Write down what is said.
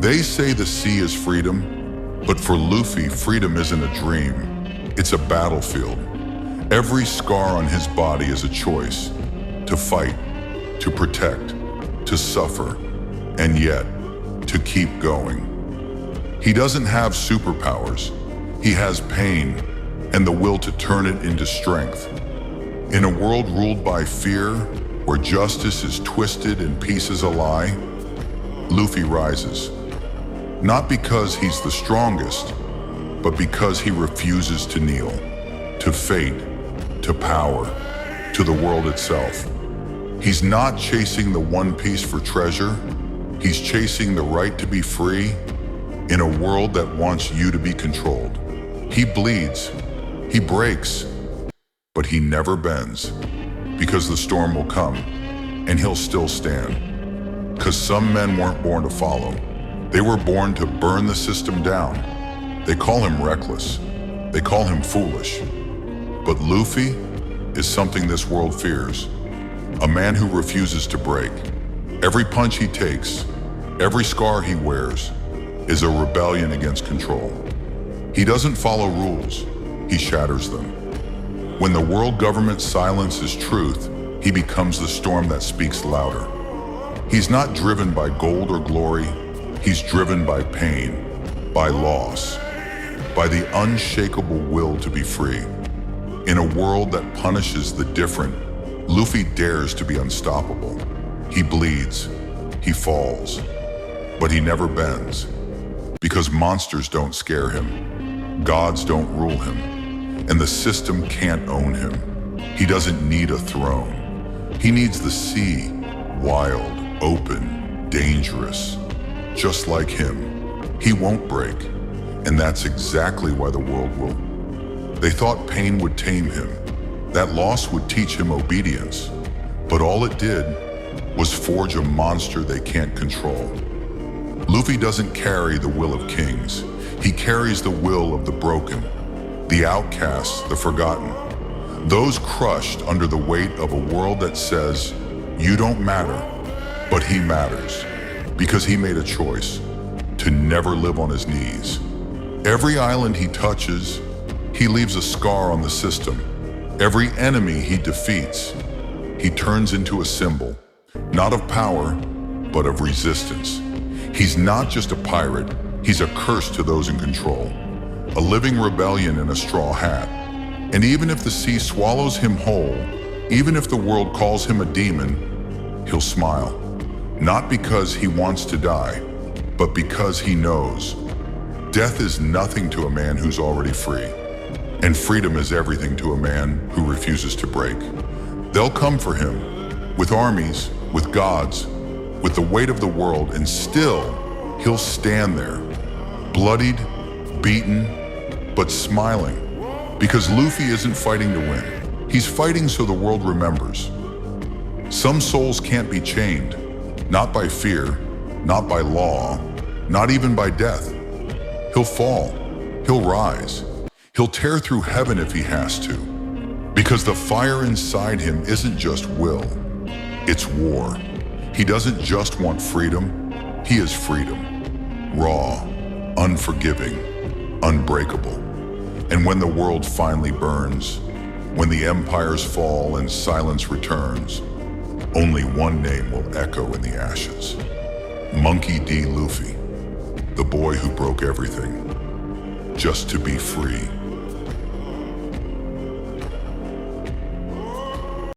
They say the sea is freedom, but for Luffy, freedom isn't a dream. It's a battlefield. Every scar on his body is a choice to fight, to protect, to suffer, and yet to keep going. He doesn't have superpowers. He has pain and the will to turn it into strength. In a world ruled by fear, where justice is twisted and peace is a lie, Luffy rises. Not because he's the strongest, but because he refuses to kneel, to fate, to power, to the world itself. He's not chasing the One Piece for treasure. He's chasing the right to be free in a world that wants you to be controlled. He bleeds, he breaks, but he never bends, because the storm will come and he'll still stand. Because some men weren't born to follow. They were born to burn the system down. They call him reckless. They call him foolish. But Luffy is something this world fears. A man who refuses to break. Every punch he takes, every scar he wears, is a rebellion against control. He doesn't follow rules, he shatters them. When the world government silences truth, he becomes the storm that speaks louder. He's not driven by gold or glory, he's driven by pain, by loss, by the unshakable will to be free. In a world that punishes the different, Luffy dares to be unstoppable. He bleeds, he falls, but he never bends. Because monsters don't scare him, gods don't rule him, and the system can't own him. He doesn't need a throne. He needs the sea, wild, open, dangerous. Just like him, he won't break, and that's exactly why the world will. They thought pain would tame him, that loss would teach him obedience, but all it did was forge a monster they can't control. Luffy doesn't carry the will of kings, he carries the will of the broken, the outcasts, the forgotten, those crushed under the weight of a world that says, you don't matter, but he matters, because he made a choice to never live on his knees. Every island he touches, he leaves a scar on the system. Every enemy he defeats, he turns into a symbol, not of power, but of resistance. He's not just a pirate, he's a curse to those in control, a living rebellion in a straw hat. And even if the sea swallows him whole, even if the world calls him a demon, he'll smile. Not because he wants to die, but because he knows death is nothing to a man who's already free. And freedom is everything to a man who refuses to break. They'll come for him, with armies, with gods, with the weight of the world, and still he'll stand there, bloodied, beaten, but smiling. Because Luffy isn't fighting to win. He's fighting so the world remembers. Some souls can't be chained, not by fear, not by law, not even by death. He'll fall, he'll rise, he'll tear through heaven if he has to. Because the fire inside him isn't just will, it's war. He doesn't just want freedom, he is freedom. Raw, unforgiving, unbreakable. And when the world finally burns, when the empires fall and silence returns, only one name will echo in the ashes. Monkey D. Luffy, the boy who broke everything just to be free.